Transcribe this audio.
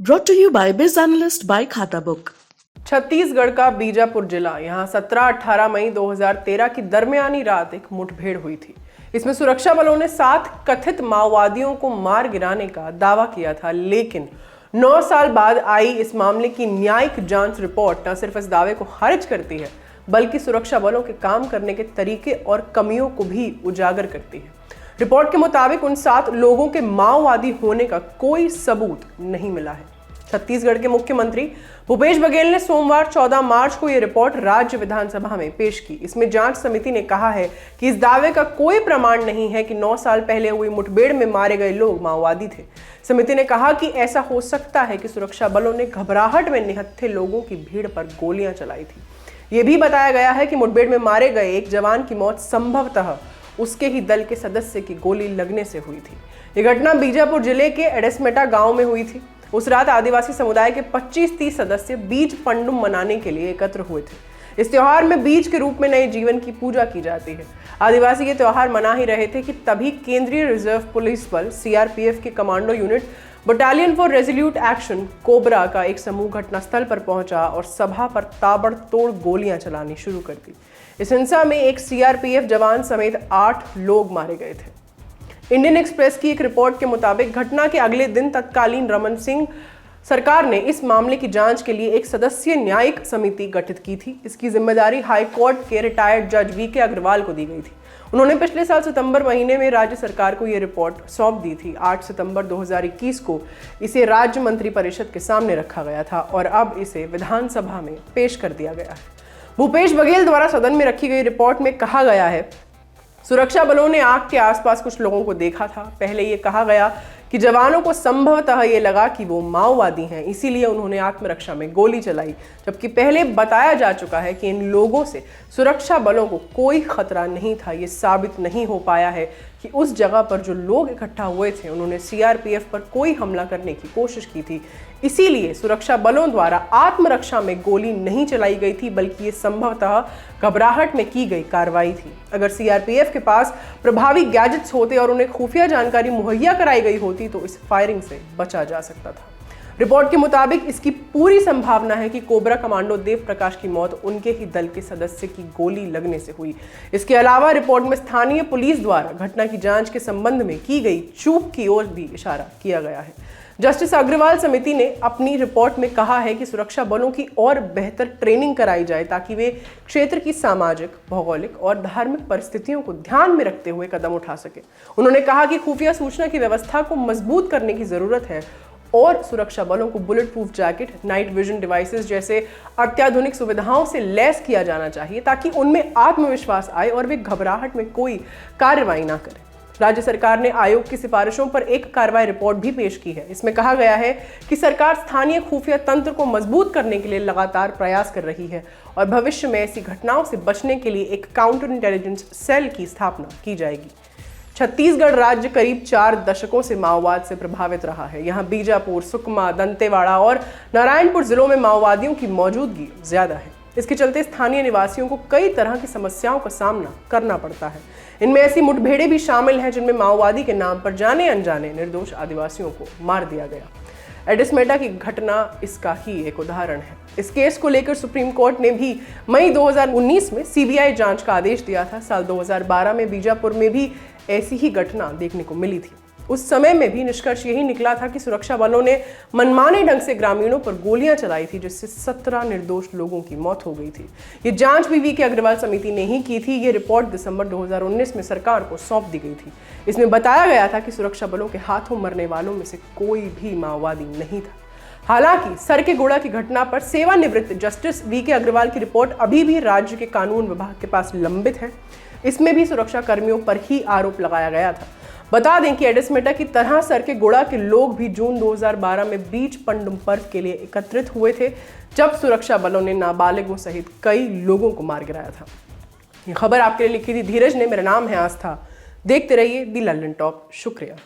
Brought to you by Biz Analyst by खाता book. Chhattisgarh का बीजापुर जिला, यहाँ 17-18 मई 2013 की दरमियानी रात एक मुठभेड़ हुई थी। इसमें सुरक्षा बलों ने 7 कथित माओवादियों को मार गिराने का दावा किया था, लेकिन 9 साल बाद आई इस मामले की न्यायिक जांच रिपोर्ट न सिर्फ इस दावे को खारिज करती है, बल्कि सुरक्षा बलों के काम करने के तरीके और कमियों को भी उजागर करती है। रिपोर्ट के मुताबिक उन 7 लोगों के माओवादी होने का कोई सबूत नहीं मिला है। छत्तीसगढ़ के मुख्यमंत्री भूपेश बघेल ने सोमवार 14 मार्च को यह रिपोर्ट राज्य विधानसभा में पेश की। इसमें जांच समिति ने कहा है कि इस दावे का कोई प्रमाण नहीं है कि 9 साल पहले हुई मुठभेड़ में मारे गए लोग माओवादी थे। समिति ने कहा कि ऐसा हो सकता है कि सुरक्षा बलों ने घबराहट में निहत्थे लोगों की भीड़ पर गोलियां चलाई थी। यह भी बताया गया है कि मुठभेड़ में मारे गए एक जवान की मौत संभवतः उसके ही दल के सदस्य की गोली लगने से हुई थी। यह घटना बीजापुर जिले के एडेस्मेटा गांव में हुई थी। उस रात आदिवासी समुदाय के 25-30 सदस्य बीज पंडुम मनाने के लिए एकत्र हुए थे। इस त्योहार में बीज के रूप में नए जीवन की पूजा की जाती है। आदिवासी ये त्योहार मना ही रहे थे कि तभी केंद्रीय रिजर्व पुलिस बल सीआरपीएफ के commando unit battalion for resolute action cobra का एक समूह घटनास्थल पर पहुंचा और सभा पर ताबड़तोड़ गोलियां चलानी शुरू कर दी। इस हिंसा में एक सीआरपीएफ जवान समेत 8 लोग मारे गए थे। इंडियन एक्सप्रेस की एक रिपोर्ट के मुताबिक घटना के अगले दिन तत्कालीन रमन सिंह सरकार ने इस मामले की जांच के लिए एक सदस्यीय न्यायिक समिति गठित की थी। इसकी जिम्मेदारी हाई कोर्ट के रिटायर्ड जज वीके अग्रवाल को दी गई थी। उन्होंने पिछले साल सितंबर महीने में राज्य सरकार को यह रिपोर्ट सौंप दी थी। 8 सितंबर 2021 को इसे राज्य मंत्रिपरिषद के सामने रखा गया था और अब इसे विधानसभा में पेश कर दिया गया है। भूपेश बघेल द्वारा सदन में रखी गई रिपोर्ट में कहा गया है, सुरक्षा बलों ने आग के आसपास कुछ लोगों को देखा था। पहले ये कहा गया कि जवानों को संभवतः ये लगा कि वो माओवादी हैं, इसीलिए उन्होंने आत्मरक्षा में गोली चलाई, जबकि पहले बताया जा चुका है कि इन लोगों से सुरक्षा बलों को कोई खतरा नहीं था। ये साबित नहीं हो पाया है कि उस जगह पर जो लोग इकट्ठा हुए थे उन्होंने सीआरपीएफ पर कोई हमला करने की कोशिश की थी, इसीलिए सुरक्षा बलों द्वारा आत्मरक्षा में गोली नहीं चलाई गई थी, बल्कि ये संभवतः घबराहट में की गई कार्रवाई थी। अगर सीआरपीएफ के पास प्रभावी गैजेट्स होते और उन्हें खुफिया जानकारी मुहैया कराई गई होती तो इस फायरिंग से बचा जा सकता था। रिपोर्ट के मुताबिक इसकी पूरी संभावना है कि कोबरा कमांडो देव प्रकाश की मौत उनके ही दल के सदस्य की गोली लगने से हुई। इसके अलावा रिपोर्ट में स्थानीय पुलिस द्वारा घटना की जांच के संबंध में की गई चूक की ओर भी इशारा किया गया है। जस्टिस अग्रवाल समिति ने अपनी रिपोर्ट में कहा है कि सुरक्षा बलों की और बेहतर ट्रेनिंग कराई जाए ताकि वे क्षेत्र की सामाजिक, भौगोलिक और धार्मिक परिस्थितियों को ध्यान में रखते हुए कदम उठा सके। उन्होंने कहा कि खुफिया सूचना की व्यवस्था को मजबूत करने की जरूरत है और सुरक्षा बलों को bullet proof jacket, night vision devices जैसे अत्याधुनिक सुविधाओं से लैस किया जाना चाहिए ताकि उनमें आत्मविश्वास आए और वे घबराहट में कोई कार्रवाई ना करें। राज्य सरकार ने आयोग की सिफारिशों पर एक कार्रवाई रिपोर्ट भी पेश की है। इसमें कहा गया है कि सरकार स्थानीय खुफिया तंत्र को मजबूत करने के लिए लगातार प्रयास कर रही है और भविष्य में ऐसी घटनाओं से बचने के लिए एक काउंटर इंटेलिजेंस सेल की स्थापना की जाएगी। छत्तीसगढ़ राज्य करीब 4 दशकों से माओवाद से प्रभावित रहा है। यहाँ बीजापुर, सुकमा, दंतेवाड़ा और नारायणपुर जिलों में माओवादियों की मौजूदगी ज्यादा है। इसके चलते स्थानीय निवासियों को कई तरह की समस्याओं का सामना करना पड़ता है। इनमें ऐसी मुठभेड़ें भी शामिल हैं जिनमें माओवादी के नाम पर जाने अनजाने निर्दोष आदिवासियों को मार दिया गया। एडिसमेटा की घटना इसका ही एक उदाहरण है। इस केस को लेकर सुप्रीम कोर्ट ने भी मई 2019 में सीबीआई जांच का आदेश दिया था। साल 2012 में बीजापुर में भी ऐसी ही घटना देखने को मिली थी। उस समय में भी निष्कर्ष यही निकला था कि सुरक्षा बलों ने मनमाने ढंग से ग्रामीणों पर गोलियां चलाई थी, जिससे 17 निर्दोष लोगों की मौत हो गई थी। ये जांच भी वीके अग्रवाल समिति ने ही की थी। ये रिपोर्ट दिसंबर 2019 में सरकार को सौंप दी गई थी। इसमें बताया गया था कि सुरक्षा बलों के हाथों मरने वालों में से कोई भी माओवादी नहीं था। हालांकि सरकेगुड़ा की घटना पर सेवानिवृत्त जस्टिस वीके अग्रवाल की रिपोर्ट अभी भी राज्य के कानून विभाग के पास लंबित है। इसमें भी सुरक्षा कर्मियों पर ही आरोप लगाया गया था। बता दें कि एडिसमेटा की तरह सरकेगुड़ा के लोग भी जून 2012 में बीज पंडुम पर्व के लिए एकत्रित हुए थे, जब सुरक्षा बलों ने नाबालिगों सहित कई लोगों को मार गिराया था। ये खबर आपके लिए लिखी थी धीरज ने। मेरा नाम है आस्था। देखते रहिए दी लंदन टॉप। शुक्रिया।